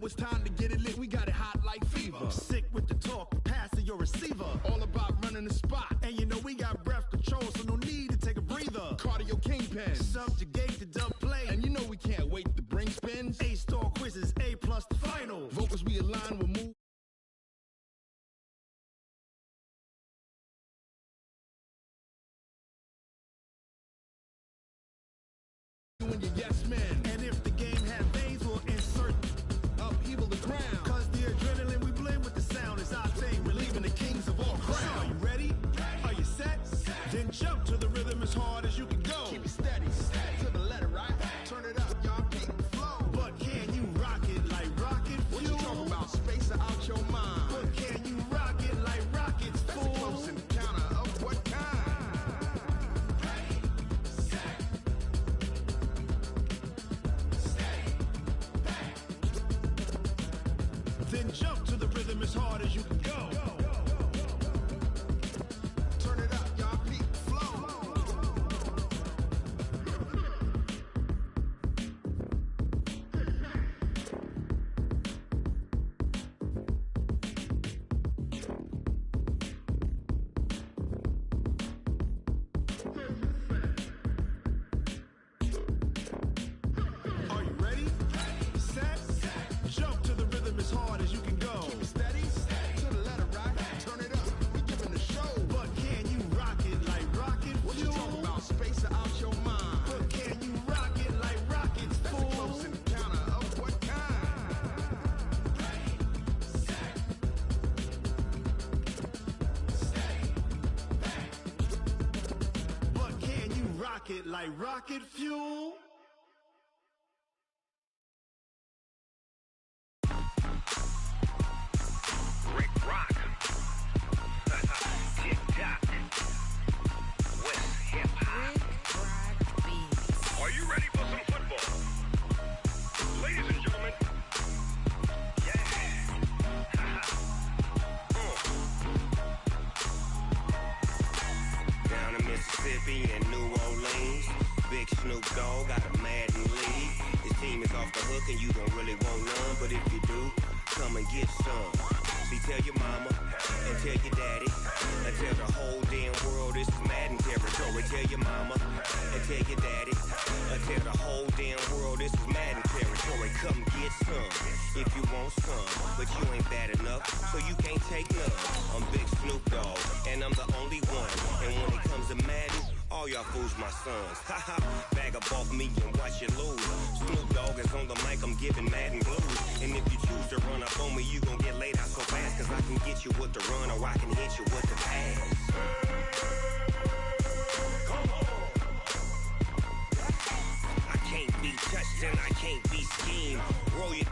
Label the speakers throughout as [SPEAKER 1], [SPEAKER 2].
[SPEAKER 1] it's time to get it lit, we got it hot like fever.
[SPEAKER 2] Sick with the talk, passing your receiver.
[SPEAKER 1] All about running the spot.
[SPEAKER 2] And you know we got breath control, so no need to take a breather.
[SPEAKER 1] Cardio kingpin.
[SPEAKER 2] Subjugate the dub play.
[SPEAKER 1] And you know we can't wait to bring spins.
[SPEAKER 2] A-star quizzes, A+ the final.
[SPEAKER 1] Vocals we align with move. And your yes man.
[SPEAKER 2] And if the game had veins, we'll insert
[SPEAKER 1] upheaval the ground.
[SPEAKER 2] Cause the adrenaline we blend with the sound is our thing, relieving the kings of all crowns. So are you ready? Are you set? Then jump to the rhythm as hard as you can go.
[SPEAKER 1] Keep it steady, to the letter, right? Turn it up, y'all keep the flow.
[SPEAKER 2] But can you rock it like rocket fuel?
[SPEAKER 1] What you talking about? Space out your mind.
[SPEAKER 2] But can you rock it like rockets,
[SPEAKER 1] fool? That's a close encounter of what kind?
[SPEAKER 2] Then jump to the rhythm as hard as you can go.
[SPEAKER 1] Turn it up, y'all peak flow.
[SPEAKER 2] Are you ready? Set? Jump to the rhythm as hard as you can go.
[SPEAKER 1] Keep it steady, to the letter, right? Turn it up, we giving the show.
[SPEAKER 2] But can you rock it like rocket fuel?
[SPEAKER 1] What you talking about? Space out your mind.
[SPEAKER 2] But can you rock it like rockets,
[SPEAKER 1] That's
[SPEAKER 2] fool?
[SPEAKER 1] a close encounter of what kind?
[SPEAKER 2] But can you rock it like rocket fuel?
[SPEAKER 3] Rick Rock. Tick-tock. West hip-hop. Are you ready for some football? Ladies and gentlemen. Yeah. Down in Mississippi and New Orleans, Big Snoop Dogg got a Madden league. His team is off the hook and you don't really want none, but if you do, come and get some. See, tell your mama and tell your daddy and tell the whole damn world this is Madden territory. Tell your mama and tell your daddy and tell the whole damn world this is Madden territory. Come get some if you want some, but you ain't bad enough, so you can't take none. I'm Big Snoop Dogg and I'm the only one. And when it comes to Madden, all y'all fools my sons. Haha, bag up off me and watch you lose. Snoop Dogg is on the mic, I'm giving Madden blues. And if you choose to run up on me, you gon' get laid out so fast. Cause I can get you with the run or I can hit you with the pass. Come on. I can't be touched and I can't be schemed. Roll your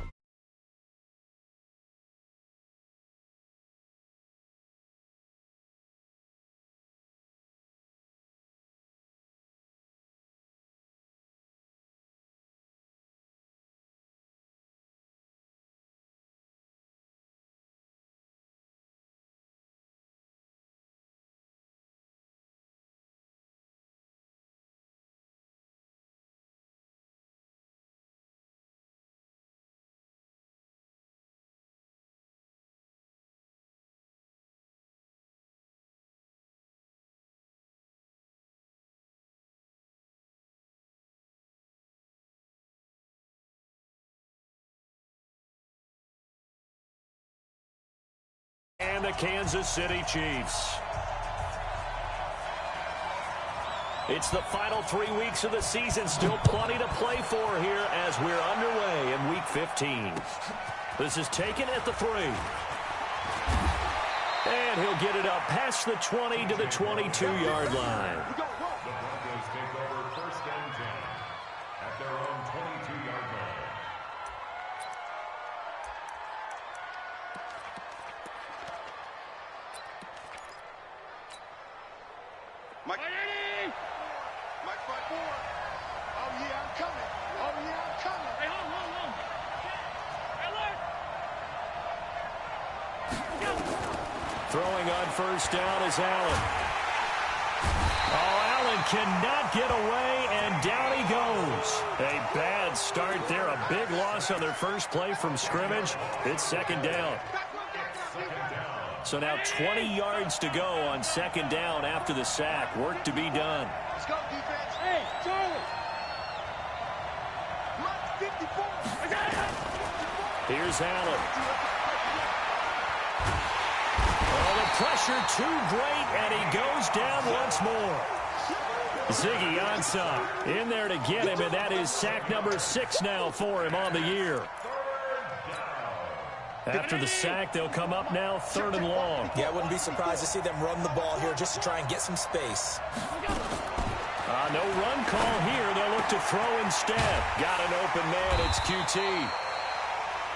[SPEAKER 4] And the Kansas City Chiefs. It's the final 3 weeks of the season. Still plenty to play for here as we're underway in Week 15. This is taken at the 3. And he'll get it up past the 20 to the 22-yard line.
[SPEAKER 5] The Broncos take over 1st and 10 at their own 22-yard line.
[SPEAKER 1] Mike front four. Oh, yeah, I'm coming. Oh, yeah, I'm coming.
[SPEAKER 6] Hey, hold. Hey, look.
[SPEAKER 4] Throwing on 1st down is Allen. Oh, Allen cannot get away, and down he goes. A bad start there. A big loss on their first play from scrimmage. It's second down. So now 20 yards to go on second down after the sack. Work to be done.
[SPEAKER 1] Let's go, defense. Hey, Charlie. 54.
[SPEAKER 4] Here's Allen. Oh, the pressure too great, and he goes down once more. Ziggy Ansah in there to get him, and that is sack number 6 now for him on the year. After the sack, they'll come up now 3rd and long.
[SPEAKER 6] Yeah, I wouldn't be surprised to see them run the ball here just to try and get some space.
[SPEAKER 4] No run call here. They'll look to throw instead. Got an open man. It's QT.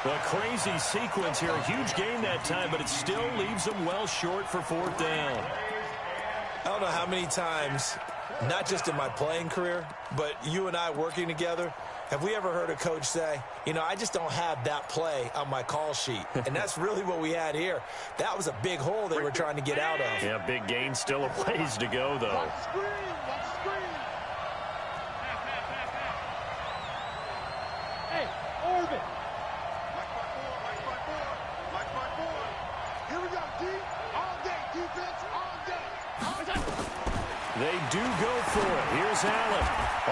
[SPEAKER 4] A crazy sequence here. A huge gain that time, but it still leaves them well short for 4th down.
[SPEAKER 6] I don't know how many times, not just in my playing career, but you and I working together, have we ever heard a coach say, you know, I just don't have that play on my call sheet. And that's really what we had here. That was a big hole they were trying to get out of.
[SPEAKER 4] Yeah, big gain. Still a ways to go, though.
[SPEAKER 1] Watch the screen. Watch the screen. Hey, Orbit. Mike by 4. Mike by 4. Mike by 4. Here we go, D. All day. Defense all day. All day.
[SPEAKER 4] They do go for it. Here's Allen.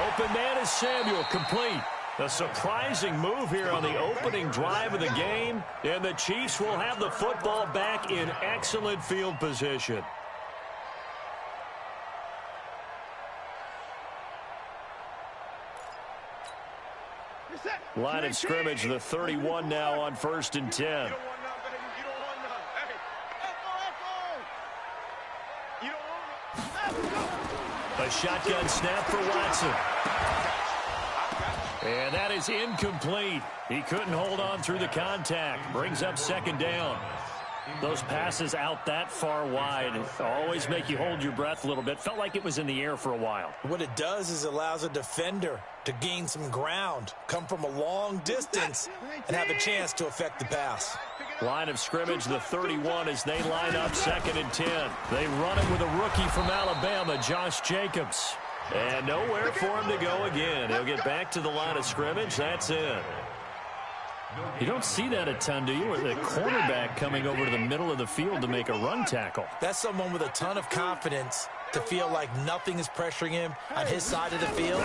[SPEAKER 4] Open man is Samuel. Complete. A surprising move here on the opening drive of the game. And the Chiefs will have the football back in excellent field position. Line of scrimmage, the 31 now on 1st and 10.
[SPEAKER 1] You don't want none, baby. You don't want none. Hey, echo. You don't want none.
[SPEAKER 4] A shotgun snap for Watson. And that is incomplete. He couldn't hold on through the contact. Brings up 2nd down. Those passes out that far wide always make you hold your breath a little bit. Felt like it was in the air for a while.
[SPEAKER 6] What it does is allows a defender to gain some ground, come from a long distance, and have a chance to affect the pass.
[SPEAKER 4] Line of scrimmage, the 31 as they line up 2nd and 10. They run it with a rookie from Alabama, Josh Jacobs. And nowhere for him to go again. He'll get back to the line of scrimmage. That's it. You don't see that a ton, do you? Or the cornerback coming over to the middle of the field to make a run tackle.
[SPEAKER 6] That's someone with a ton of confidence to feel like nothing is pressuring him on his side of the field.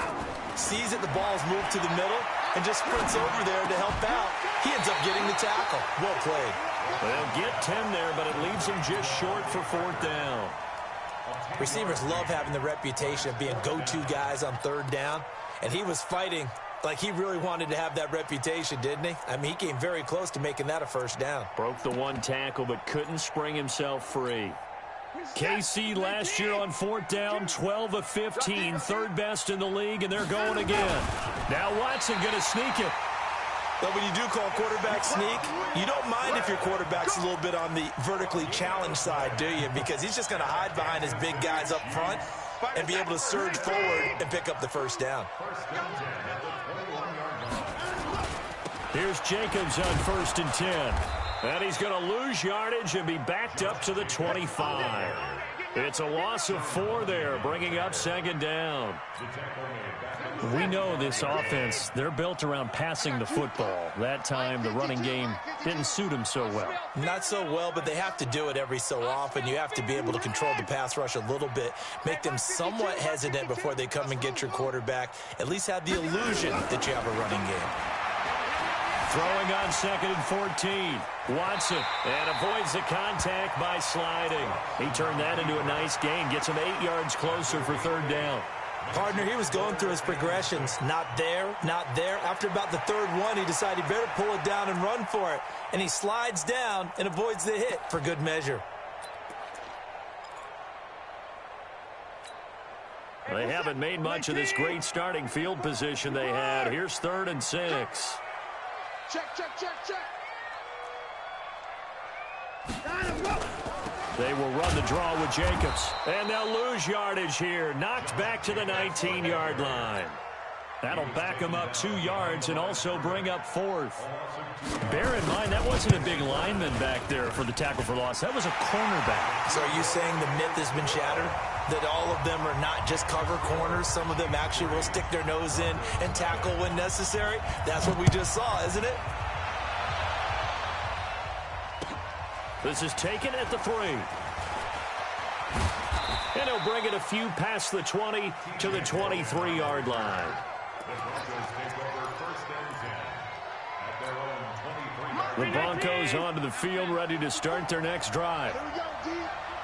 [SPEAKER 6] Sees that the ball's moved to the middle and just sprints over there to help out. He ends up getting the tackle. Well played.
[SPEAKER 4] They'll get 10 there, but it leaves them just short for 4th down.
[SPEAKER 6] Receivers love having the reputation of being go-to guys on 3rd down, and he was fighting like he really wanted to have that reputation, didn't he? I mean, he came very close to making that a 1st down.
[SPEAKER 4] Broke the one tackle, but couldn't spring himself free. KC last year on 4th down, 12 of 15, 3rd best in the league, and they're going again. Now Watson going to sneak it.
[SPEAKER 6] But when you do call quarterback sneak, you don't mind if your quarterback's a little bit on the vertically challenged side, do you? Because he's just going to hide behind his big guys up front and be able to surge forward and pick up the 1st down.
[SPEAKER 4] Here's Jacobs on 1st and 10. And he's going to lose yardage and be backed up to the 25. It's a loss of 4 there, bringing up 2nd down. We know this offense, they're built around passing the football. That time, the running game didn't suit them so well.
[SPEAKER 6] Not so well, but they have to do it every so often. You have to be able to control the pass rush a little bit, make them somewhat hesitant before they come and get your quarterback. At least have the illusion that you have a running game.
[SPEAKER 4] Throwing on 2nd and 14. Watson, and avoids the contact by sliding. He turned that into a nice gain, gets him 8 yards closer for 3rd down.
[SPEAKER 6] Partner, he was going through his progressions. Not there, not there. After about the 3rd one, he decided he better pull it down and run for it. And he slides down and avoids the hit for good measure.
[SPEAKER 4] They haven't made much of this great starting field position they had. Here's 3rd and 6.
[SPEAKER 1] Check, check, check, check.
[SPEAKER 4] They will run the draw with Jacobs. And they'll lose yardage here. Knocked back to the 19-yard line. That'll back him up 2 yards and also bring up 4th. Bear in mind, that wasn't a big lineman back there for the tackle for loss. That was a cornerback.
[SPEAKER 6] So are you saying the myth has been shattered? That all of them are not just cover corners? Some of them actually will stick their nose in and tackle when necessary? That's what we just saw, isn't it?
[SPEAKER 4] This is taken at the 3. And he'll bring it a few past the 20 to the 23-yard line. The Broncos onto the field, ready to start their next drive.
[SPEAKER 1] Here we go, D.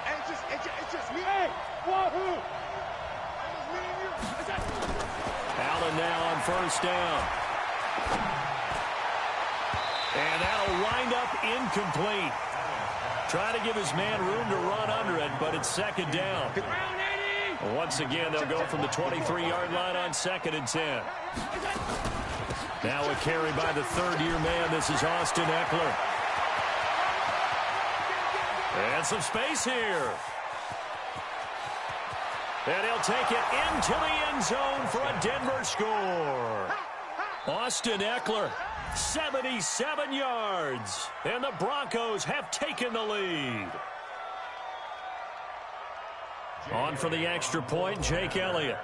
[SPEAKER 1] It's just me. Hey, wahoo!
[SPEAKER 4] Allen now on first down. And that'll wind up incomplete. Trying to give his man room to run under it, but it's 2nd down. Once again, they'll go from the 23-yard line on 2nd and 10. Now a carry by the 3rd-year man. This is Austin Eckler. And some space here. And he'll take it into the end zone for a Denver score. Austin Eckler, 77 yards. And the Broncos have taken the lead. On for the extra point, Jake Elliott.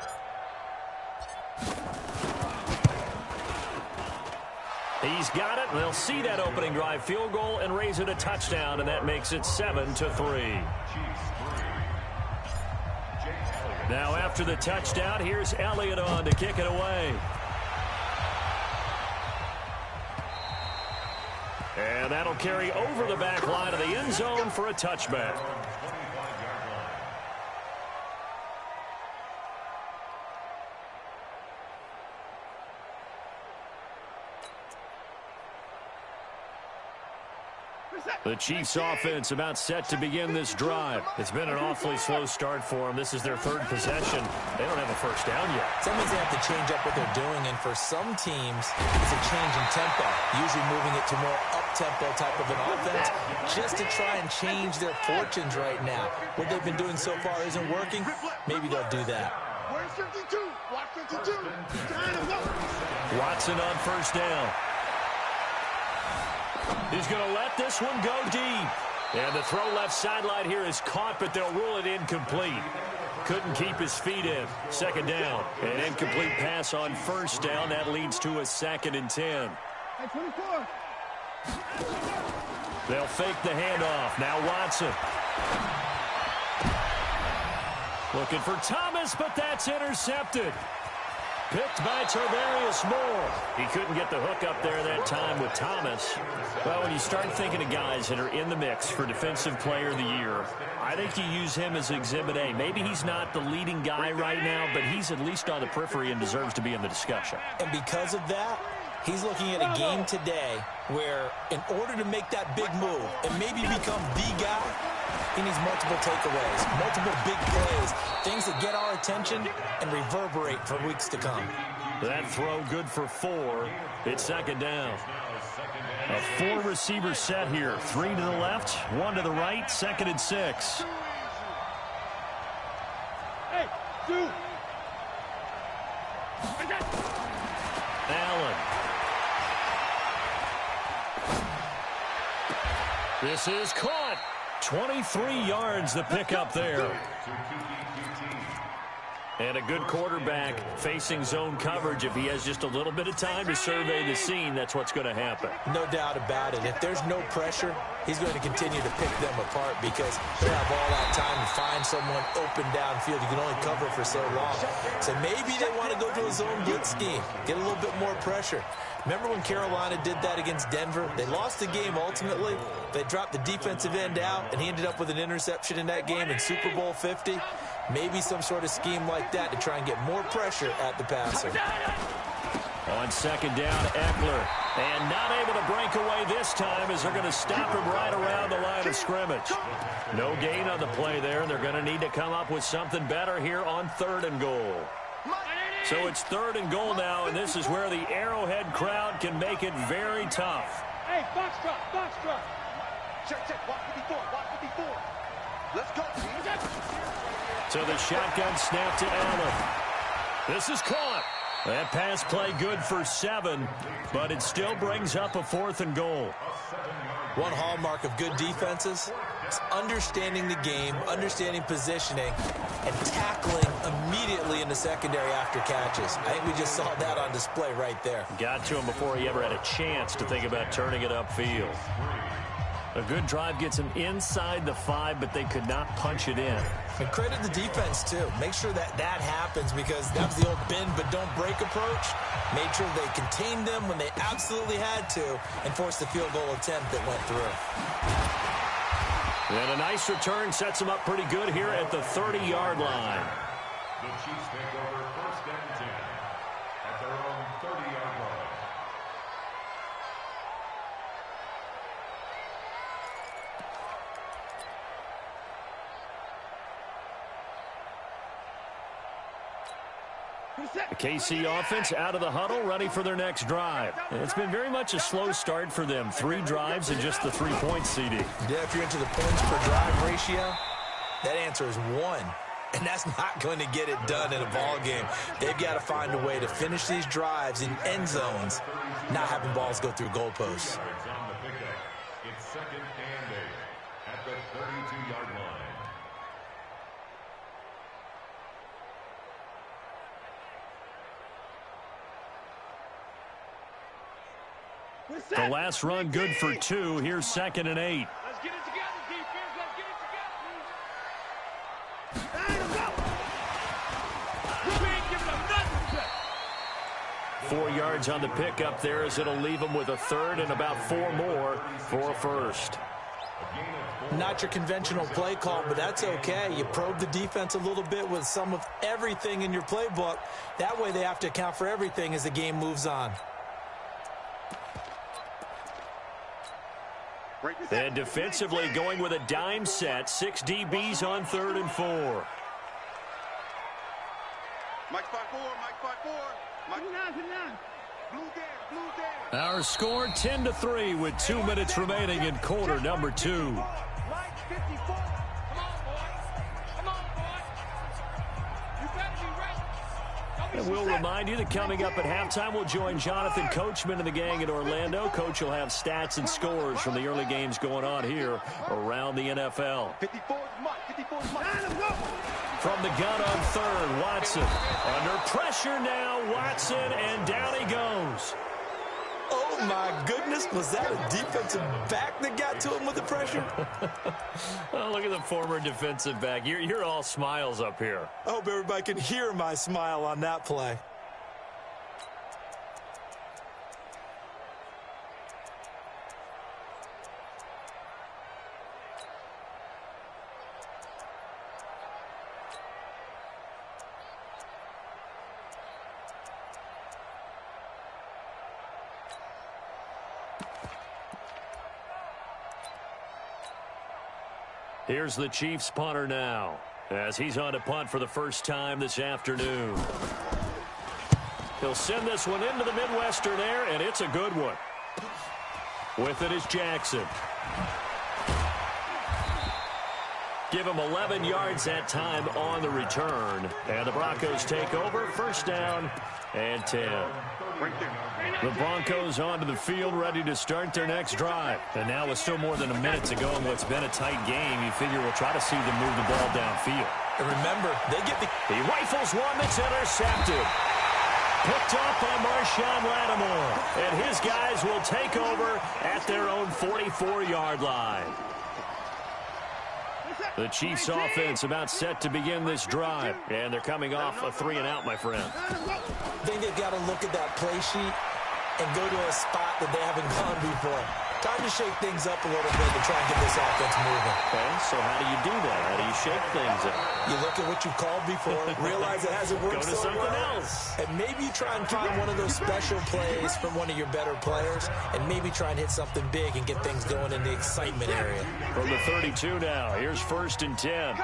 [SPEAKER 4] He's got it. They'll see that opening drive field goal and raise it a touchdown, and that makes it 7-3. Now after the touchdown, here's Elliott on to kick it away. And that'll carry over the back line of the end zone for a touchback. The Chiefs offense about set to begin this drive. It's been an awfully slow start for them. This is their 3rd possession. They don't have a first down yet.
[SPEAKER 6] That means they have to change up what they're doing, and for some teams, it's a change in tempo, usually moving it to more up-tempo type of an offense just to try and change their fortunes right now. What they've been doing so far isn't working. Maybe they'll do that.
[SPEAKER 1] Where's 52? Watch 52.
[SPEAKER 4] Watson on first down. He's going to let this one go deep. And the throw left sideline here is caught, but they'll rule it incomplete. Couldn't keep his feet in. 2nd down. An incomplete pass on first down. That leads to a 2nd and 10.
[SPEAKER 1] Hey, 24.
[SPEAKER 4] They'll fake the handoff. Now Watson. Looking for Thomas, but that's intercepted. Picked by Tarvarius Moore. He couldn't get the hook up there that time with Thomas. Well, when you start thinking of guys that are in the mix for Defensive Player of the Year, I think you use him as Exhibit A. Maybe he's not the leading guy right now, but he's at least on the periphery and deserves to be in the discussion.
[SPEAKER 6] And because of that, he's looking at a game today where in order to make that big move and maybe become the guy, he needs multiple takeaways, multiple big plays, things that get our attention and reverberate for weeks to come.
[SPEAKER 4] That throw good for 4. It's 2nd down. A 4-receiver set here. 3 to the left, 1 to the right, 2nd and 6.
[SPEAKER 1] Hey, dude.
[SPEAKER 4] Allen. This is caught. 23 yards the pickup there. And a good quarterback facing zone coverage. If he has just a little bit of time to survey the scene, that's what's going to happen.
[SPEAKER 6] No doubt about it. If there's no pressure, he's going to continue to pick them apart because he'll have all that time to find someone open downfield. You can only cover for so long. So maybe they want to go to a zone blitz scheme, get a little bit more pressure. Remember when Carolina did that against Denver? They lost the game ultimately. They dropped the defensive end out, and he ended up with an interception in that game in Super Bowl 50. Maybe some sort of scheme like that to try and get more pressure at the passer.
[SPEAKER 4] On 2nd down, Eckler. And not able to break away this time as they're going to stop him right around the line of scrimmage. No gain on the play there, and they're going to need to come up with something better here on 3rd and goal. So it's 3rd and goal now, and this is where the Arrowhead crowd can make it very tough.
[SPEAKER 1] Hey, box drop, box drop. Check, watch 54, watch 54. Let's go.
[SPEAKER 4] So the shotgun snap to Allen. This is caught. That pass play good for 7, but it still brings up a 4th and goal.
[SPEAKER 6] One hallmark of good defenses is understanding the game, understanding positioning, and tackling immediately in the secondary after catches. I think we just saw that on display right there.
[SPEAKER 4] Got to him before he ever had a chance to think about turning it upfield. A good drive gets him inside the 5, but they could not punch it in.
[SPEAKER 6] And credit the defense, too. Make sure that happens, because that was the old bend but don't break approach. Made sure they contained them when they absolutely had to and forced the field goal attempt that went through.
[SPEAKER 4] And a nice return sets them up pretty good here at the 30-yard line.
[SPEAKER 5] The Chiefs take over 1st and 10 at their own 30-yard line.
[SPEAKER 4] The KC offense out of the huddle, ready for their next drive. And it's been very much a slow start for them. 3 drives and just the 3 points, CD.
[SPEAKER 6] Yeah, if you're into the points per drive ratio, that answer is 1. And that's not going to get it done in a ball game. They've got to find a way to finish these drives in end zones, not having balls go through goalposts.
[SPEAKER 5] On the pickup, it's 2nd and 8 at the 32-yard line.
[SPEAKER 4] The last run good for 2. Here's 2nd and 8.
[SPEAKER 1] Let's get it together, defense. Let's get it together. We ain't giving them nothing to
[SPEAKER 4] 4 yards on the pickup there, as it'll leave them with a 3rd and about 4 more for a 1st.
[SPEAKER 6] Not your conventional play call, but that's okay. You probe the defense a little bit with some of everything in your playbook. That way they have to account for everything as the game moves on.
[SPEAKER 4] And defensively going with a dime set. 6 DBs on 3rd and 4.
[SPEAKER 1] Mike 5-4, Mike 5-4. Mike 9. Blue there.
[SPEAKER 4] Our score 10-3 with 2 minutes remaining in quarter number 2.
[SPEAKER 1] Mike 54. Come on, boy. You better be ready.
[SPEAKER 4] And we'll remind you that coming up at halftime, we'll join Jonathan Coachman and the gang in Orlando. Coach will have stats and scores from the early games going on here around the NFL.
[SPEAKER 1] 54 is Mike. 54 is Mike.
[SPEAKER 4] From the gun on 3rd, Watson. Under pressure now, Watson, and down he goes.
[SPEAKER 6] Oh, my goodness. Was that a defensive back that got to him with the pressure?
[SPEAKER 4] Oh, look at the former defensive back. You're all smiles up here.
[SPEAKER 6] I hope everybody can hear my smile on that play.
[SPEAKER 4] Here's the Chiefs punter now, as he's on to punt for the first time this afternoon. He'll send this one into the Midwestern air, and it's a good one. With it is Jackson. Give him 11 yards that time on the return. And the Broncos take over. 1st down and 10. The Broncos onto the field, ready to start their next drive. And now with still more than a minute to go in what's been a tight game, you figure we'll try to see them move the ball downfield.
[SPEAKER 6] And remember, they get the...
[SPEAKER 4] He rifles one that's intercepted. Picked off by Marshawn Lattimore. And his guys will take over at their own 44-yard line. The Chiefs offense about set to begin this drive. And they're coming off a 3-and-out, my friend.
[SPEAKER 6] I think they've got to look at that play sheet and go to a spot that they haven't gone before. Time to shake things up a little bit to try and get this offense moving.
[SPEAKER 4] Okay, so how do you do that? How do you shake things up?
[SPEAKER 6] You look at what you called before, realize it hasn't worked
[SPEAKER 4] Go to
[SPEAKER 6] so
[SPEAKER 4] something
[SPEAKER 6] well,
[SPEAKER 4] else.
[SPEAKER 6] and maybe try and find one of those special plays from one of your better players, and maybe try and hit something big and get things going in the excitement area.
[SPEAKER 4] From the 32 now, here's 1st and 10.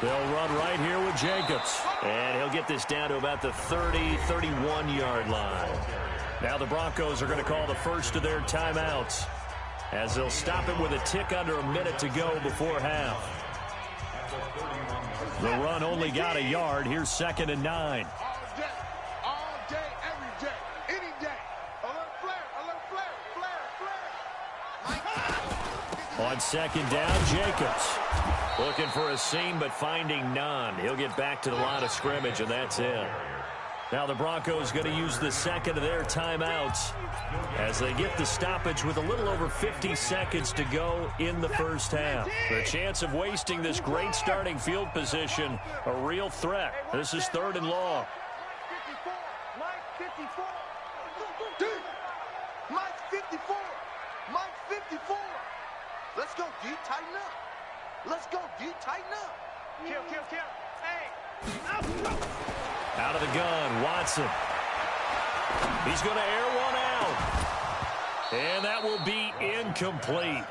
[SPEAKER 4] They'll run right here with Jacobs. And he'll get this down to about the 30-31-yard line. Now the Broncos are going to call the first of their timeouts, as they'll stop it with a tick under a minute to go before half. The run only got a yard. Here's 2nd and 9.
[SPEAKER 1] All day, every day, any day. Alert flare.
[SPEAKER 4] On 2nd down, Jacobs. Looking for a seam, but finding none. He'll get back to the line of scrimmage, and that's it. Now the Broncos going to use the second of their timeouts as they get the stoppage with a little over 50 seconds to go in the first half. The chance of wasting this great starting field position, a real threat. This is 3rd and long.
[SPEAKER 1] Mike 54. Mike 54. Mike 54. Let's go, D. Tighten up. Let's go, D. Tighten up. Kill. Hey.
[SPEAKER 4] Out of the gun, Watson. He's going to air one out. And that will be incomplete.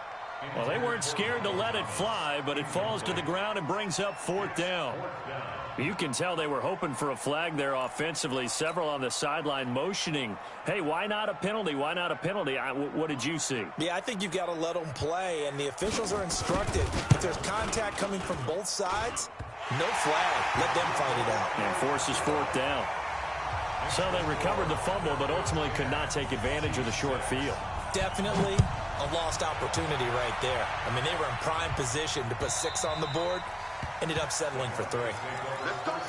[SPEAKER 4] Well, they weren't scared to let it fly, but it falls to the ground and brings up 4th down. You can tell they were hoping for a flag there offensively. Several on the sideline motioning, hey, why not a penalty? Why not a penalty? What did you see?
[SPEAKER 6] Yeah, I think you've got to let them play, and the officials are instructed. If there's contact coming from both sides, no flag. Let them fight it out.
[SPEAKER 4] And forces 4th down. So they recovered the fumble, but ultimately could not take advantage of the short field.
[SPEAKER 6] Definitely a lost opportunity right there. I mean, they were in prime position to put 6 on the board. Ended up settling for 3.
[SPEAKER 1] Let's go, man.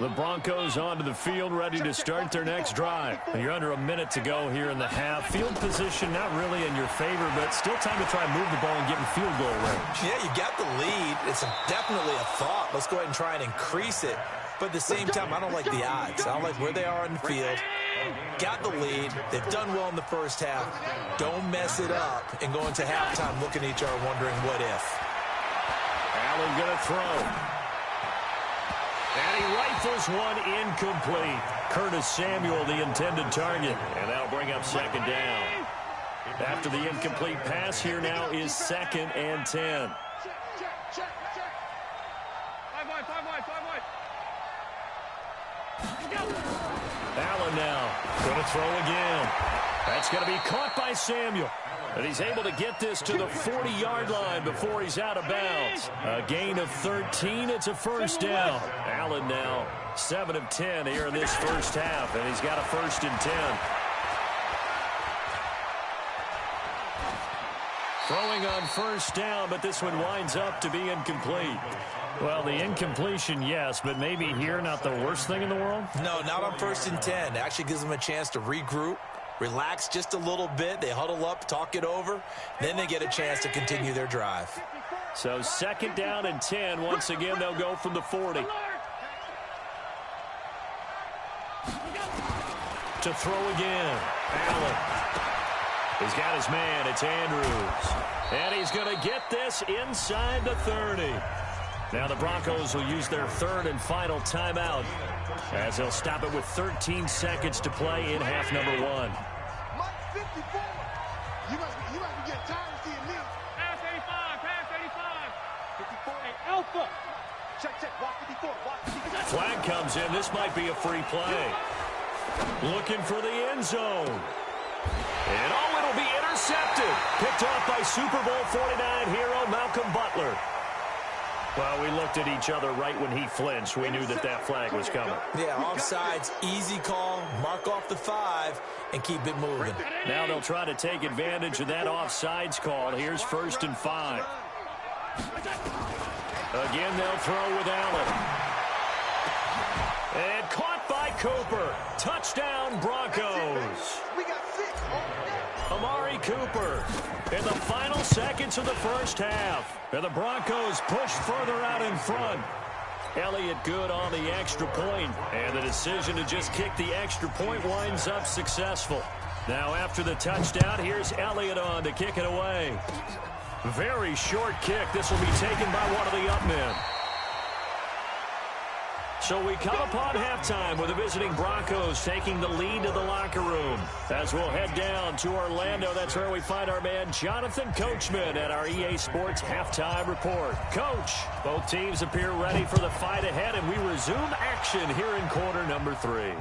[SPEAKER 4] The Broncos onto the field, ready to start their next drive. You're under a minute to go here in the half. Field position not really in your favor, but still time to try and move the ball and get in field goal range.
[SPEAKER 6] Yeah, you got the lead. It's definitely a thought. Let's go ahead and try and increase it. But at the same time, I don't like the odds. I don't like where they are on the field. Got the lead. They've done well in the first half. Don't mess it up and go into halftime looking at each other wondering what if.
[SPEAKER 4] Allen going to throw. And he rifles one incomplete. Curtis Samuel, the intended target. And that'll bring up 2nd down. After the incomplete pass, here now is 2nd and 10.
[SPEAKER 1] Check. 5 wide.
[SPEAKER 4] Allen now going to throw again. That's going to be caught by Samuel. And he's able to get this to the 40-yard line before he's out of bounds. A gain of 13. It's a 1st down. Allen now 7 of 10 here in this first half, and he's got a 1st and 10. Throwing on 1st down, but this one winds up to be incomplete. Well, the incompletion, yes, but maybe here not the worst thing in the world?
[SPEAKER 6] No, not on 1st and 10. It actually gives them a chance to regroup, relax just a little bit. They huddle up, talk it over. Then they get a chance to continue their drive.
[SPEAKER 4] So 2nd down and 10. Once again, they'll go from the 40. To throw again. Allen. He's got his man. It's Andrews. And he's going to get this inside the 30. Now the Broncos will use their 3rd and final timeout as they'll stop it with 13 seconds to play in half number 1.
[SPEAKER 1] Mike 54. You must be getting tired of seeing me. Pass 85. 54. Hey, Alpha. Check. Walk 54.
[SPEAKER 4] Flag comes in. This might be a free play. Looking for the end zone. And it'll be intercepted. Picked off by Super Bowl 49 hero Malcolm Butler. Well, we looked at each other right when he flinched. We knew that flag was coming.
[SPEAKER 6] Yeah, offsides, easy call, mark off the 5, and keep it moving.
[SPEAKER 4] Now they'll try to take advantage of that offsides call. Here's 1st and 5. Again, they'll throw with Allen. And caught by Cooper. Touchdown, Broncos.
[SPEAKER 1] We got 6.
[SPEAKER 4] Amari Cooper in the final seconds of the first half. And the Broncos push further out in front. Elliott good on the extra point. And the decision to just kick the extra point winds up successful. Now after the touchdown, here's Elliott on to kick it away. Very short kick. This will be taken by one of the up men. So we come upon halftime with the visiting Broncos taking the lead to the locker room. As we'll head down to Orlando, that's where we find our man Jonathan Coachman at our EA Sports Halftime Report. Coach, both teams appear ready for the fight ahead, and we resume action here in quarter number 3.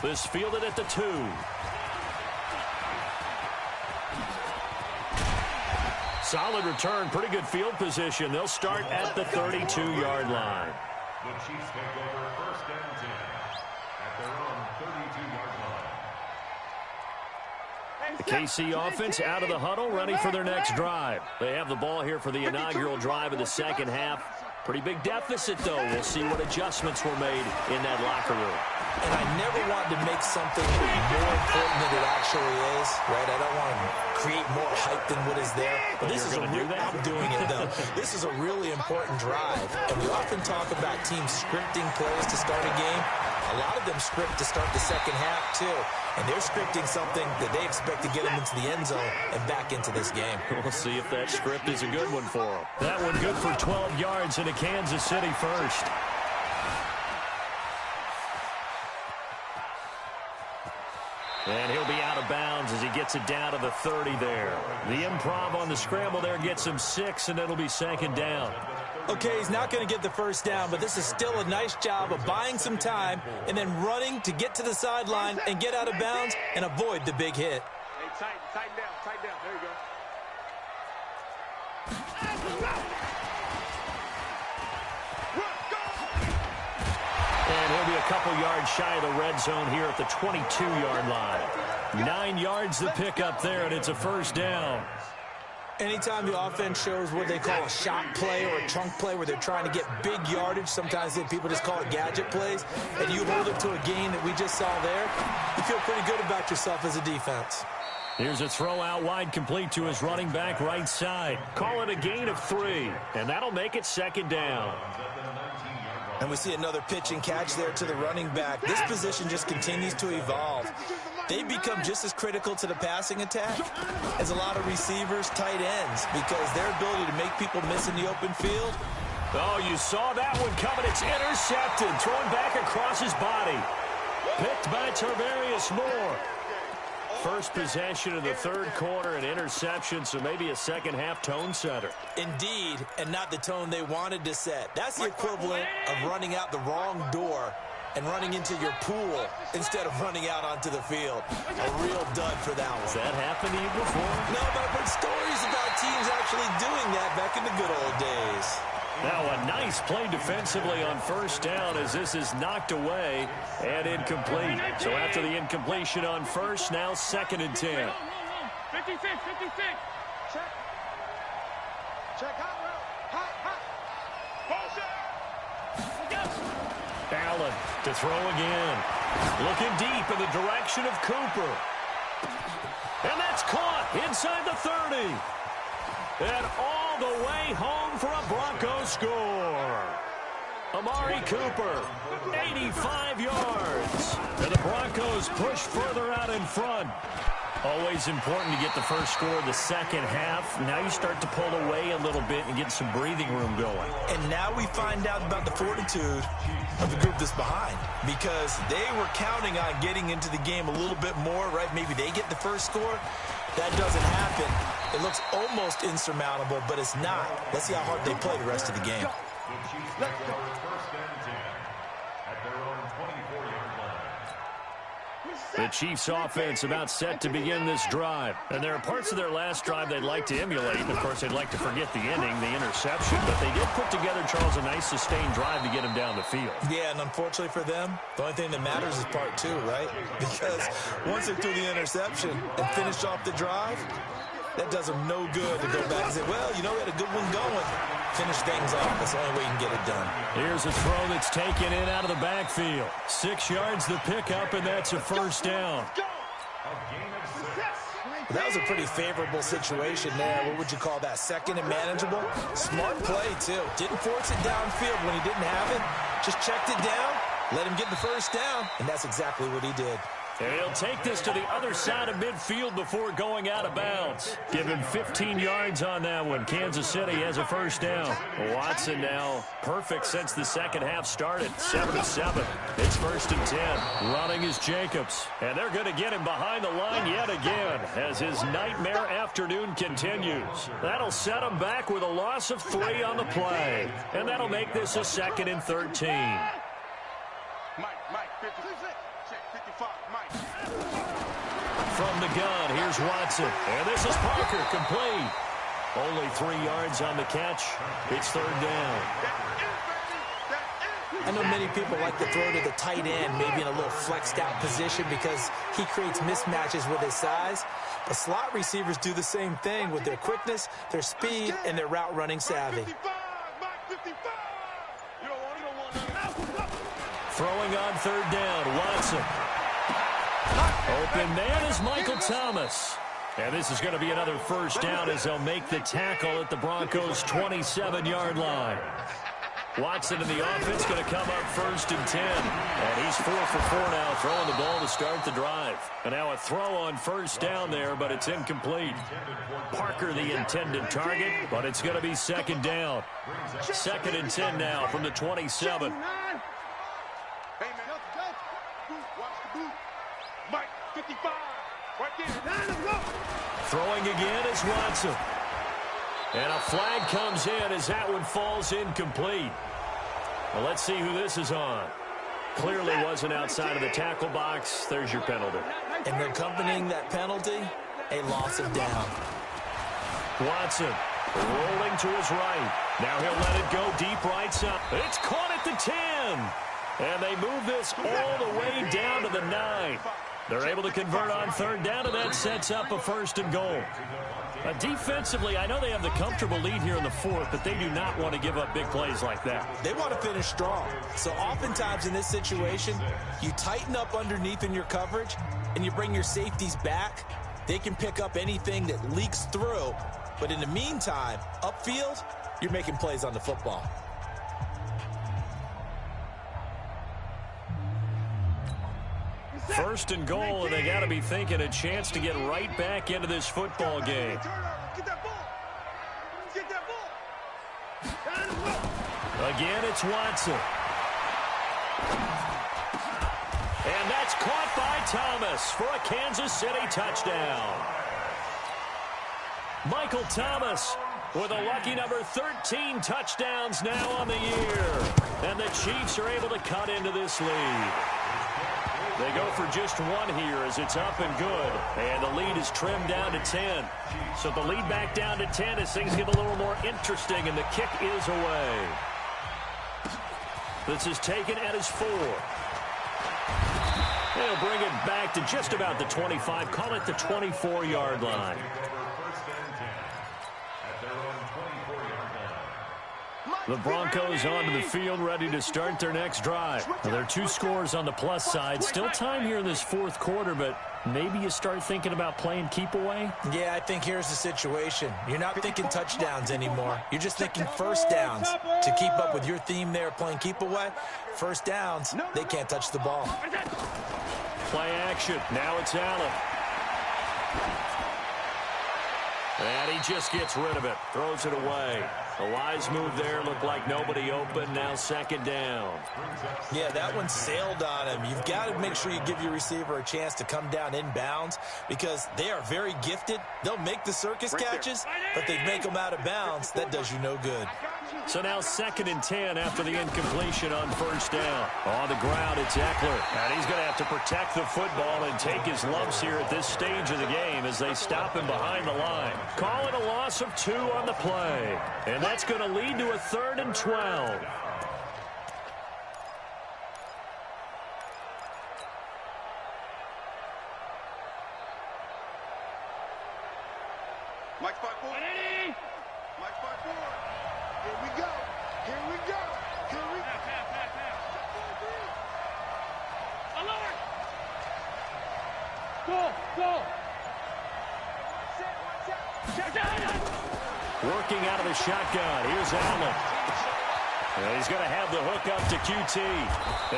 [SPEAKER 4] This fielded at the 2. solid return, pretty good field position. They'll start at the 32-yard line.
[SPEAKER 5] The Chiefs take over first and 10 at their own 32-yard line.
[SPEAKER 4] The KC offense out of the huddle, ready for their next drive. They have the ball here for the inaugural drive of the second half. Pretty big deficit, though. We'll see what adjustments were made in that locker room.
[SPEAKER 6] And I never want to make something more important than it actually is, right? I don't want to create more hype than what is there. But this is I'm doing it, though. This is a really important drive. And we often talk about teams scripting plays to start a game. A lot of them script to start the second half, too. And they're scripting something that they expect to get them into the end zone and back into this game.
[SPEAKER 4] We'll see if that script is a good one for them. That one good for 12 yards into Kansas City first. And he'll be out of bounds as he gets it down to the 30 there. The improv on the scramble there gets him 6, and it'll be second down.
[SPEAKER 6] Okay, he's not going to get the first down, but this is still a nice job of buying some time and then running to get to the sideline and get out of bounds and avoid the big hit.
[SPEAKER 1] Hey, tighten down. There you go.
[SPEAKER 4] And he'll be a couple yards shy of the red zone here at the 22-yard line. 9 yards to pick up there, and it's a first down.
[SPEAKER 6] Anytime the offense shows what they call a shot play or a chunk play where they're trying to get big yardage, sometimes people just call it gadget plays, and you hold it to a gain that we just saw there, you feel pretty good about yourself as a defense.
[SPEAKER 4] Here's a throw out wide complete to his running back right side. Call it a gain of 3, and that'll make it second down.
[SPEAKER 6] And we see another pitch and catch there to the running back. This position just continues to evolve. They become just as critical to the passing attack as a lot of receivers, tight ends, because their ability to make people miss in the open field.
[SPEAKER 4] Oh, you saw that one coming. It's intercepted. Thrown back across his body. Picked by Tarvarius Moore. First possession of the third quarter, an interception, so maybe a second-half tone setter.
[SPEAKER 6] Indeed, and not the tone they wanted to set. That's the equivalent of running out the wrong door and running into your pool instead of running out onto the field. A real dud for that one.
[SPEAKER 4] Has that happened to you before?
[SPEAKER 6] No, but I've heard stories about teams actually doing that back in the good old days.
[SPEAKER 4] Now a nice play defensively on first down as this is knocked away and incomplete. So after the incompletion on first, now second and 10.
[SPEAKER 1] 56. Check hot.
[SPEAKER 4] Allen to throw again. Looking deep in the direction of Cooper. And that's caught inside the 30. And all the way home for a Broncos score. Amari Cooper, 85 yards. And the Broncos push further out in front. Always important to get the first score of the second half. Now you start to pull away a little bit and get some breathing room going.
[SPEAKER 6] And now we find out about the fortitude of the group that's behind, because they were counting on getting into the game a little bit more, right? Maybe they get the first score. That doesn't happen. It looks almost insurmountable, but it's not. Let's see how hard they play the rest of the game.
[SPEAKER 5] The Chiefs take over first and 10 at their own 24-yard line.
[SPEAKER 4] The Chiefs offense about set to begin this drive. And there are parts of their last drive they'd like to emulate. And, of course, they'd like to forget the ending, the interception. But they did put together, Charles, a nice sustained drive to get him down the field.
[SPEAKER 6] Yeah, and unfortunately for them, the only thing that matters is part 2, right? Because once they threw the interception and finished off the drive, that does them no good to go back and say, well, you know, we had a good one going. Finish things off. That's the only way you can get it done.
[SPEAKER 4] Here's a throw that's taken in out of the backfield. 6 yards the pickup, and that's a first down.
[SPEAKER 6] That was a pretty favorable situation there. What would you call that? Second and manageable? Smart play, too. Didn't force it downfield when he didn't have it. Just checked it down, let him get the first down, and that's exactly what he did.
[SPEAKER 4] And he'll take this to the other side of midfield before going out of bounds. Give him 15 yards on that one. Kansas City has a first down. Watson now perfect since the second half started. 7-7. It's first and 10. Running is Jacobs. And they're going to get him behind the line yet again as his nightmare afternoon continues. That'll set him back with a loss of 3 on the play. And that'll make this a second and 13.
[SPEAKER 1] Mike, 56. Check 55. Mike.
[SPEAKER 4] From the gun, here's Watson. And this is Parker, complete. Only 3 yards on the catch. It's third down.
[SPEAKER 6] I know many people like to throw to the tight end, maybe in a little flexed out position because he creates mismatches with his size. But slot receivers do the same thing with their quickness, their speed, and their route running savvy.
[SPEAKER 4] Throwing on third down, Watson. Open man is Michael Thomas. And this is going to be another first down as they'll make the tackle at the Broncos' 27-yard line. Watson in the offense going to come up first and 10. And he's 4 for 4 now, throwing the ball to start the drive. And now a throw on first down there, but it's incomplete. Parker the intended target, but it's going to be second down. Second and 10 now from the 27.
[SPEAKER 1] Hey, man, watch the boot. Mike, 55. Right there.
[SPEAKER 4] Throwing again is Watson. And a flag comes in as that one falls incomplete. Well, let's see who this is on. Clearly wasn't outside of the tackle box. There's your penalty.
[SPEAKER 6] And accompanying that penalty, a loss of down.
[SPEAKER 4] Watson rolling to his right. Now he'll let it go deep right side. It's caught at the 10. And they move this all the way down to the 9. They're able to convert on third down, and that sets up a first and goal. Defensively, I know they have the comfortable lead here in the fourth, but they do not want to give up big plays like that.
[SPEAKER 6] They want to finish strong. So oftentimes in this situation, you tighten up underneath in your coverage, and you bring your safeties back. They can pick up anything that leaks through. But in the meantime, upfield, you're making plays on the football.
[SPEAKER 4] First and goal, and they got to be thinking a chance to get right back into this football game.
[SPEAKER 1] Get that ball. Get that ball.
[SPEAKER 4] Again, it's Watson. And that's caught by Thomas for a Kansas City touchdown. Michael Thomas with a lucky number 13 touchdowns now on the year. And the Chiefs are able to cut into this lead. They go for just one here as it's up and good. And the lead is trimmed down to 10. So the lead back down to 10 as things get a little more interesting, and the kick is away. This is taken at his 4. They'll bring it back to just about the 25. Call it the 24-yard line. The Broncos onto the field, ready to start their next drive. Now, there are 2 scores on the plus side. Still time here in this fourth quarter, but maybe you start thinking about playing keep away?
[SPEAKER 6] Yeah, I think here's the situation. You're not thinking touchdowns anymore. You're just thinking first downs. To keep up with your theme there, playing keep away, first downs, they can't touch the ball.
[SPEAKER 4] Play action. Now it's Allen. And he just gets rid of it. Throws it away. A wise move there. Looked like nobody open. Now second down.
[SPEAKER 6] Yeah, that one sailed on him. You've got to make sure you give your receiver a chance to come down inbounds because they are very gifted. They'll make the circus catches, but they make them out of bounds. That does you no good.
[SPEAKER 4] So now second and 10 after the incompletion on first down. On the ground, it's Eckler. And he's going to have to protect the football and take his lumps here at this stage of the game as they stop him behind the line. Call it a loss of 2 on the play. And that's going to lead to a 3rd and 12.
[SPEAKER 1] Mike 5-4. Mike 5-4. Here we go. Here we go. Here we go. Alert! Go.
[SPEAKER 4] Working out of the shotgun. Here's Allen. And he's going to have the hook up to QT.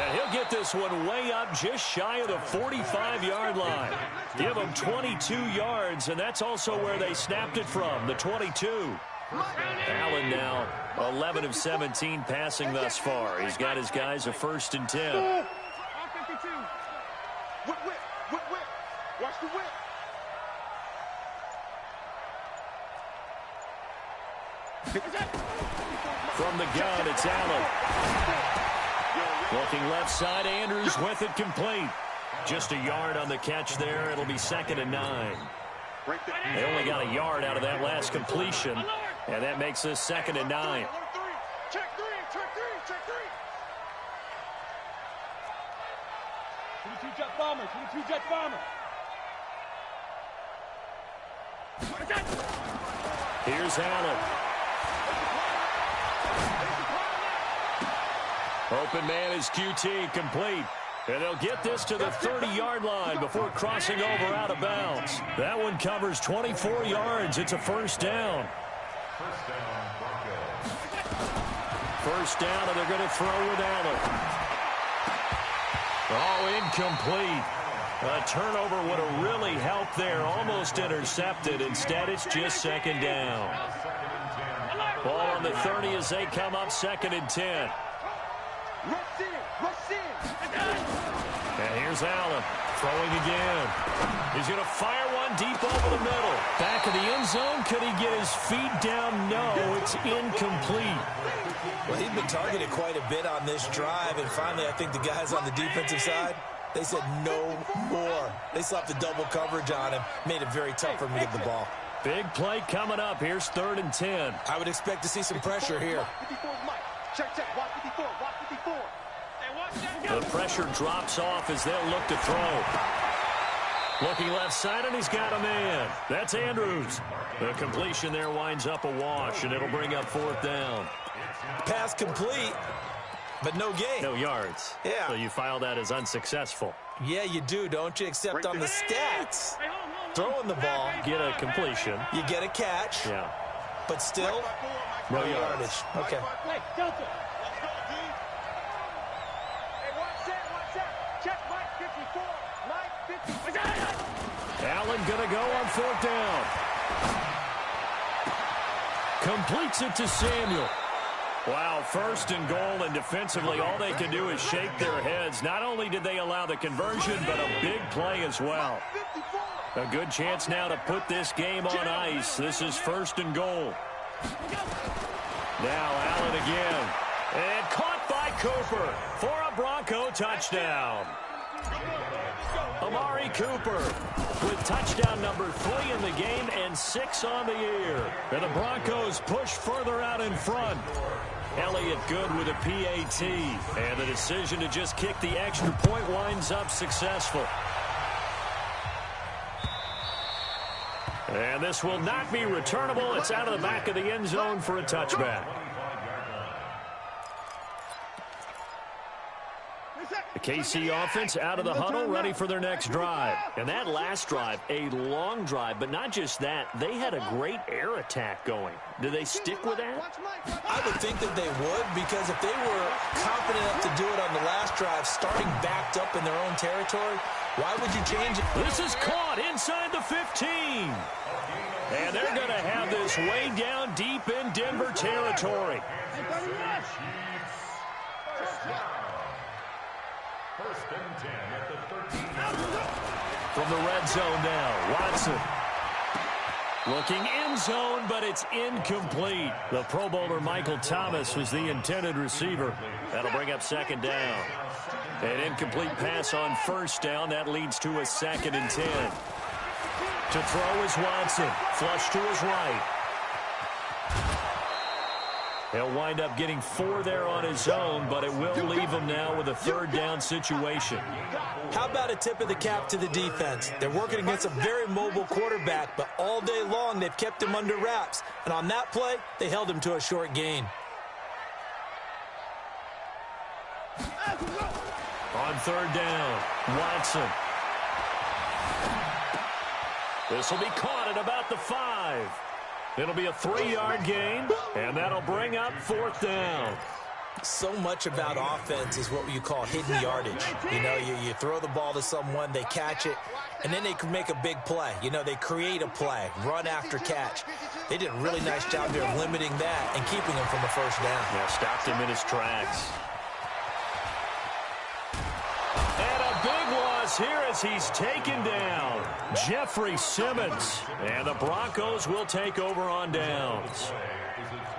[SPEAKER 4] And he'll get this one way up just shy of the 45-yard line. Give him 22 yards, and that's also where they snapped it from, the 22. Allen now 11 of 17 passing thus far. He's got his guys a 1st and 10.
[SPEAKER 1] Whip. Watch the whip.
[SPEAKER 4] From the gun, it's Allen. Looking left side, Andrews with it complete. Just a yard on the catch there. It'll be 2nd and 9. They only got a yard out of that last completion, and that makes this 2nd and 9.
[SPEAKER 1] Check three. 22 Jet Bomber.
[SPEAKER 4] Here's Allen. Open man is QT, complete. And they'll get this to the 30-yard line before crossing over out of bounds. That one covers 24 yards. It's a first down. First down, and they're going to throw with Allen. Oh, incomplete. A turnover would have really helped there. Almost intercepted. Instead, it's just 2nd down. Ball on the 30 as they come up 2nd and 10. And here's Allen throwing again. He's going to fire one deep over the middle. Back of the end zone. Could he get his feet down? No, it's incomplete.
[SPEAKER 6] Well, he's been targeted quite a bit on this drive, and finally I think the guys on the defensive side, they said no more. They slapped the double coverage on him, made it very tough for him to get the ball.
[SPEAKER 4] Big play coming up. Here's 3rd and 10.
[SPEAKER 6] I would expect to see some pressure here.
[SPEAKER 1] Check. Watch 54.
[SPEAKER 4] The pressure drops off as they'll look to throw. Looking left side, and he's got a man. That's Andrews. The completion there winds up a wash, and it'll bring up 4th down.
[SPEAKER 6] Pass complete, but no gain.
[SPEAKER 4] No yards.
[SPEAKER 6] Yeah.
[SPEAKER 4] So you file that as unsuccessful.
[SPEAKER 6] Yeah, you do, don't you? Except on the stats. Throwing the ball.
[SPEAKER 4] Get a completion.
[SPEAKER 6] You get a catch.
[SPEAKER 4] Yeah.
[SPEAKER 6] But still, no yardage. Okay.
[SPEAKER 1] Hey, Delta. Let's go, D. Hey, watch that. Check Mike 54.
[SPEAKER 4] Allen going to go on 4th down. Completes it to Samuel. Wow, 1st and goal, and defensively all they can do is shake their heads. Not only did they allow the conversion, but a big play as well. A good chance now to put this game on ice. This is 1st and goal. Now Allen again. And caught by Cooper for a Bronco touchdown. Amari Cooper with touchdown number 3 in the game and 6 on the year. And the Broncos push further out in front. Elliott Good with a PAT. And the decision to just kick the extra point winds up successful. And this will not be returnable. It's out of the back of the end zone for a touchback. The KC offense out of the huddle, ready for their next drive. And that last drive, a long drive, but not just that. They had a great air attack going. Do they stick with that?
[SPEAKER 6] I would think that they would, because if they were confident enough to do it on the last drive, starting backed up in their own territory, why would you change it?
[SPEAKER 4] This is caught inside the 15. And they're going to have this way down deep in Denver territory.
[SPEAKER 5] First and 10 at the 13.
[SPEAKER 4] From the red zone now, Watson. Looking end zone, but it's incomplete. The Pro Bowler Michael Thomas was the intended receiver. That'll bring up 2nd down. An incomplete pass on 1st down. That leads to a 2nd and 10. To throw is Watson. Flush to his right. He'll wind up getting 4 there on his own, but it will leave him now with a 3rd down situation.
[SPEAKER 6] How about a tip of the cap to the defense? They're working against a very mobile quarterback, but all day long they've kept him under wraps. And on that play, they held him to a short gain.
[SPEAKER 4] On 3rd down, Watson. This will be caught at about the 5. It'll be a 3-yard gain, and that'll bring up 4th down.
[SPEAKER 6] So much about offense is what you call hidden yardage. You know, you throw the ball to someone, they catch it, and then they can make a big play. You know, they create a play, run after catch. They did a really nice job there of limiting that and keeping him from a 1st down.
[SPEAKER 4] Yeah, stopped him in his tracks. And a big loss is here as he's taken down. Jeffrey Simmons. And the Broncos will take over on downs.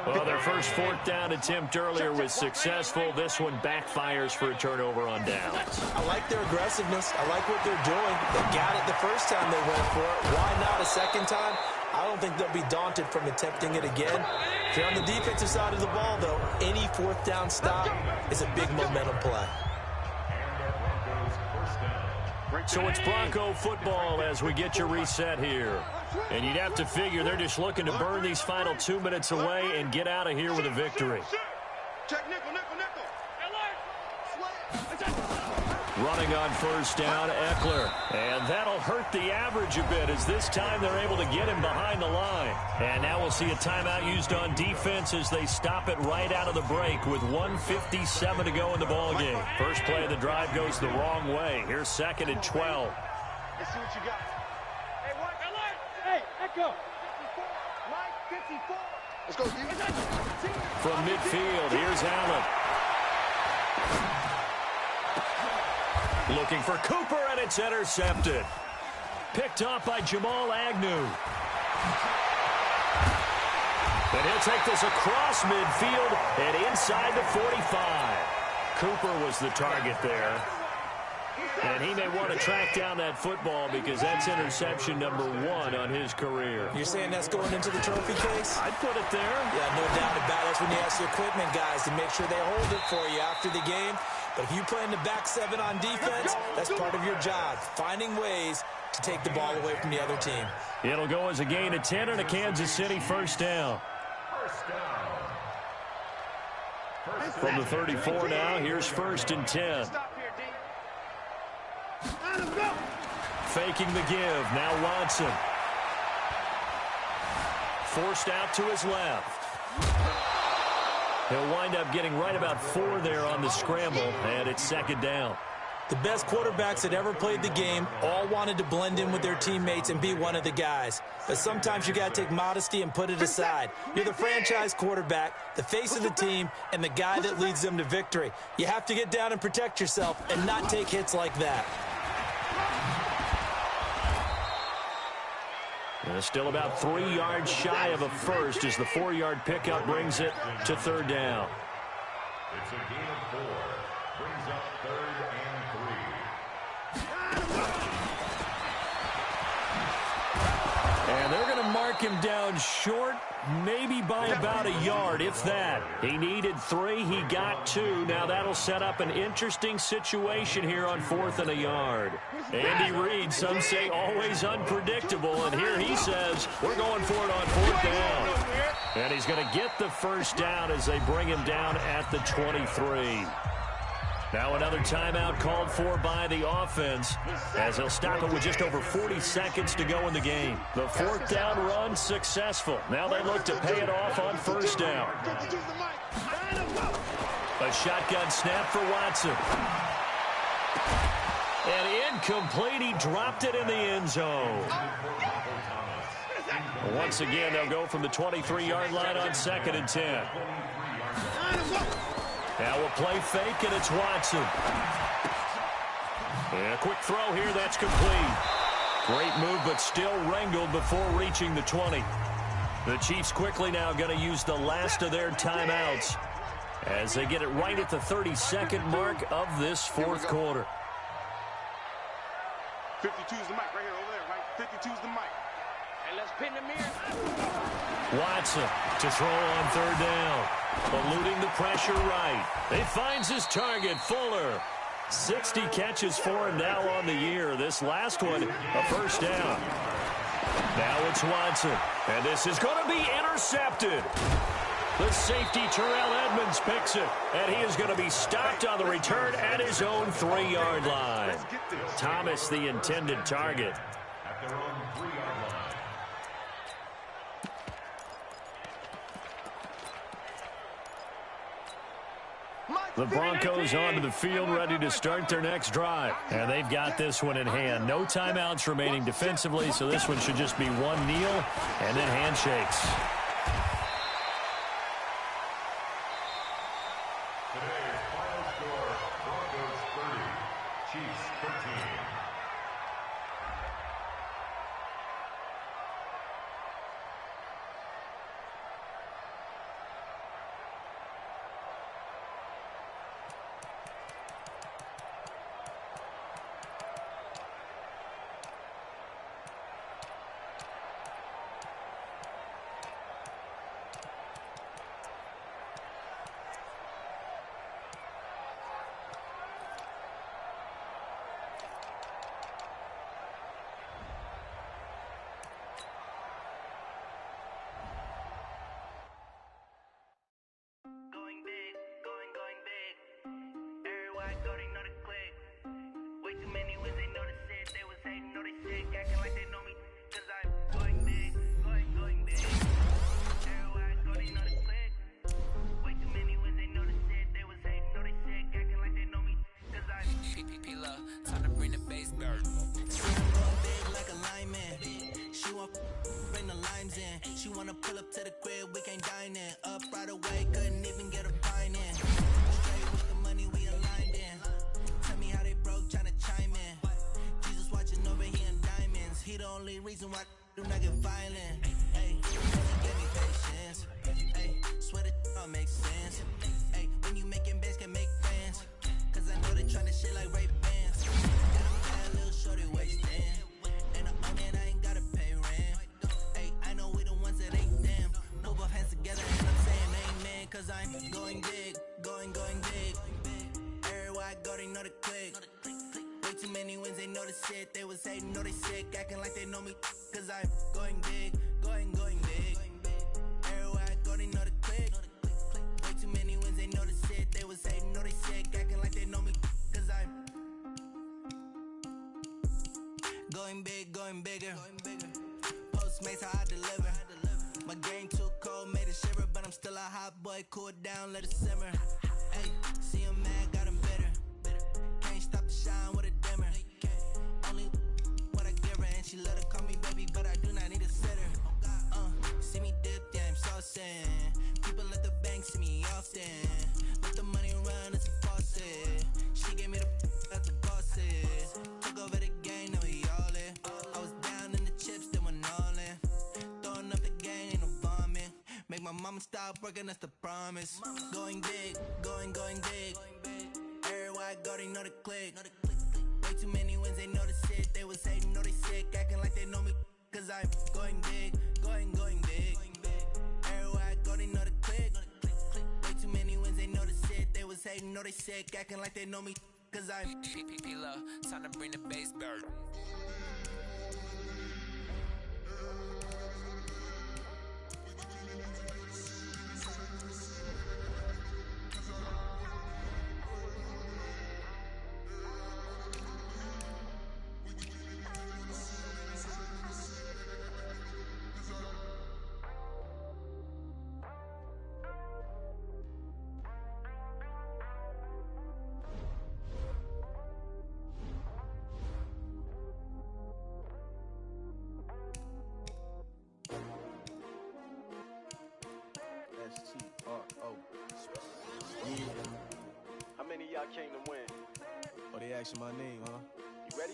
[SPEAKER 4] Well, their first fourth down attempt earlier was successful. This one backfires for a turnover on downs.
[SPEAKER 6] I like their aggressiveness. I like what they're doing. They got it the first time they went for it. Why not a second time? I don't think they'll be daunted from attempting it again. If you're on the defensive side of the ball, though, any fourth down stop is a big momentum play.
[SPEAKER 4] So it's Bronco football as we get your reset here. And you'd have to figure they're just looking to burn these final 2 minutes away and get out of here with a victory.
[SPEAKER 1] Check nickel, nickel, nickel.
[SPEAKER 4] Running on first down, Eckler. And that'll hurt the average a bit as this time they're able to get him behind the line. And now we'll see a timeout used on defense as they stop it right out of the break with 1:57 to go in the ballgame. First play of the drive goes the wrong way. Here's 2nd and 12.
[SPEAKER 1] Let's see what you got. Hey, Echo. Mike, 54. Let's go, D.
[SPEAKER 4] From midfield, here's Allen. Looking for Cooper, and it's intercepted. Picked off by Jamal Agnew. And he'll take this across midfield and inside the 45. Cooper was the target there. And he may want to track down that football because that's interception number 1 on his career.
[SPEAKER 6] You're saying that's going into the trophy case?
[SPEAKER 4] I'd put it there.
[SPEAKER 6] Yeah, no doubt about it. That's when you ask the equipment guys to make sure they hold it for you after the game. But if you play in the back 7 on defense, that's part of your job, finding ways to take the ball away from the other team.
[SPEAKER 4] It'll go as a gain of 10 and a Kansas City first down. From the 34 now, here's 1st and 10. Faking the give. Now Watson. Forced out to his left. He'll wind up getting right about 4 there on the scramble, and it's 2nd down.
[SPEAKER 6] The best quarterbacks that ever played the game all wanted to blend in with their teammates and be one of the guys. But sometimes you got to take modesty and put it aside. You're the franchise quarterback, the face of the team, and the guy that leads them to victory. You have to get down and protect yourself and not take hits like that.
[SPEAKER 4] Still about 3 yards shy of a first as the 4-yard pickup brings it to 3rd down.
[SPEAKER 5] It's a gain of 4. Brings up 3rd and 3.
[SPEAKER 4] And they're going to mark him down short, maybe by about a yard, if that. He needed 3. He got 2. Now that'll set up an interesting situation here on 4th and a yard. Andy Reid, some say always unpredictable, and here he says we're going for it on 4th down. And he's going to get the first down as they bring him down at the 23. Now another timeout called for by the offense as they'll stop it with just over 40 seconds to go in the game. The 4th down run successful. Now they look to pay it off on 1st down. A shotgun snap for Watson. And incomplete. He dropped it in the end zone. Once again, they'll go from the 23-yard line on 2nd and 10. Now we'll play fake, and it's Watson. And a quick throw here, that's complete. Great move, but still wrangled before reaching the 20. The Chiefs quickly now going to use the last of their timeouts as they get it right at the 32nd mark of this 4th quarter.
[SPEAKER 1] 52's the mic right here, over there, right? 52's the mic. And let's pin the mirror.
[SPEAKER 4] Watson to throw on 3rd down. Eluding the pressure right. He finds his target, Fuller. 60 catches for him now on the year. This last one, a first down. Now it's Watson. And this is going to be intercepted. The safety, Terrell Edmonds, picks it. And he is going to be stopped on the return at his own 3-yard line. Thomas, the intended target.
[SPEAKER 5] At their own 3-yard line.
[SPEAKER 4] The Broncos onto the field ready to start their next drive. And they've got this one in hand. No timeouts remaining defensively, so this one should just be one kneel and then handshakes.
[SPEAKER 5] Today's final score, Broncos 30, Chiefs 13.
[SPEAKER 7] many wins, they know the shit. They was hating, know they shit, acting like they know me. Cause I'm going big, going big. Everywhere I go, they know the click. Way too many wins, they know the shit. They was hating, know they shit, acting like they know me. Cause I'm PPP love, time to bring the bass bird. Going big like a lineman. She want bring the limes in. She wanna pull up to the crib, we can't dine in. Up right away, couldn't even get a pine in. Straight with the money, we aligned in. Tell me how they broke, tryna chime in. Jesus watching over here in diamonds. He the only reason why do not get violent. Hey, give me patience. Hey, swear that all makes sense. Hey, when you making bands, can make friends. Cause I know they tryna shit like Ray Bans. Got a bad little shorty wasting. And I own it, I ain't gotta pay rent. Hey, I know we the ones that ain't them. Move our hands together and I'm saying amen. Cause I'm going big, going big. Everywhere I go, they know the click. Way too many wins, they know the shit. They was hating, know they sick, acting like they know me. Cause I'm going big, going big. Everywhere I go, they know the click. Way too many wins, they know the shit. They was hating, know they sick, acting like they know me. Cause I'm going big, going bigger. Postmates, how I deliver. My game too cold, made it shiver. But I'm still a hot boy, cool it down, let it simmer. Hey, see him mad, got him bitter. Can't stop the shine with a dimmer. Only what I give her, and she let her call me baby, but I do not need a sitter. See me dip, yeah, I'm saucing. People at the bank see me often. Let the money run, it's a faucet. She gave me the at the bosses. Took over the game, now we all in. I was down in the chips, then went all in. Throwing up the game, ain't no vomit. Make my mama stop working, that's the promise. Going big, going big. Everywhere I go, they know the click. Way too many wins, they know the shit. They was hating, know they sick, acting like they know me. Cause I'm going big, going big. Everywhere I go, they know the click. Way too many wins, they know the shit. They was hating, know they sick, acting like they know me. Cause I'm PPP love, time to bring the bass bird.
[SPEAKER 8] S-T-R-O. Yeah. How many of y'all came to win? Oh, they asking my name, huh? You ready?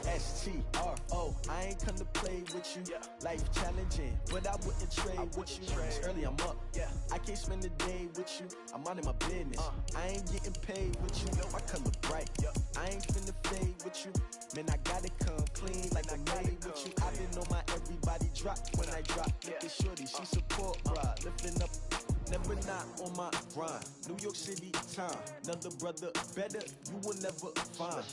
[SPEAKER 8] S-T-R-O. I ain't come to play with you. Yeah. Life challenging, but I wouldn't trade with you. It's early, I'm up. Yeah. I can't spend the day with you. I'm minding my business. I ain't getting paid with you. My color bright. I ain't finna fade with you. Man, I gotta come clean like I made with you. I didn't know my everybody drop when I drop. Look at shorty, she support ride. Lifting up, never not on my grind. New York City time, another brother better, you will never find.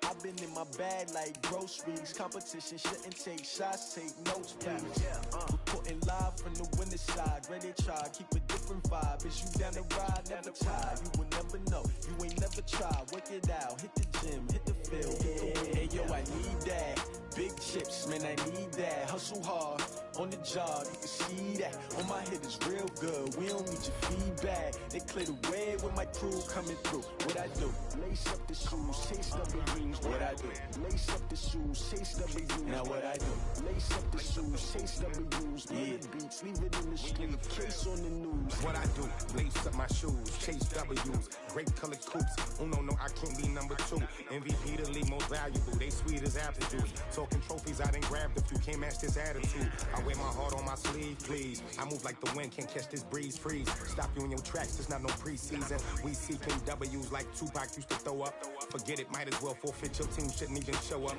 [SPEAKER 8] I've been in my bag like groceries. Competition shouldn't take shots, take notes, please. Reporting live from the winter side. Ready to try, keep a different vibe. Is you down the ride, never tired. You will never know, you ain't never tried. Work it out, hit the gym, hit the field. Hey yo, I need that. Big chips, man, I need that. Hustle hard, on the job, you can see that. On my head is real good, we don't need your feedback. They clear the way with my crew coming through. What I do? Lace up the shoes, chase W's. What I do? Lace up the shoes, chase W's. Now what I do? Lace up the shoes, chase W's. Yeah, beats, leave it in the street, case on the news.
[SPEAKER 9] What I do? Lace up my shoes, chase W's. Grape colored coops. Oh no, I can't be number 2. MVP the league most valuable. They sweet as apple juice. Talking trophies, I done grabbed a few. Can't match this attitude. I wear my heart on my sleeve, please. I move like the wind, can't catch this breeze, freeze. Stop you in your tracks, it's not no preseason. We seeking W's like Tupac used to throw up. Forget it, might as well forfeit. Your team shouldn't even show up.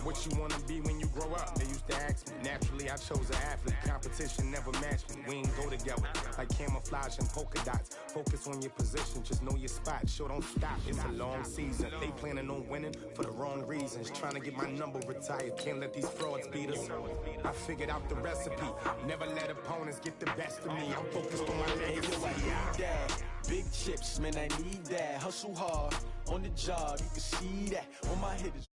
[SPEAKER 9] What you wanna be when you grow up? They used to ask me. Naturally, I chose an athlete. Competition never matched me. We ain't go together like camouflage and polka dots. Focus on your position, just know your spot. Sure, don't stop. It's a long season. They planning on winning for the wrong reasons. Trying to get my number retired. Can't let these frauds beat us. I figured out the recipe. Never let opponents get the best of me. I'm focused on my legacy.
[SPEAKER 8] Big chips, man, I need that. Hustle hard, on the job, you can see that. On my My head is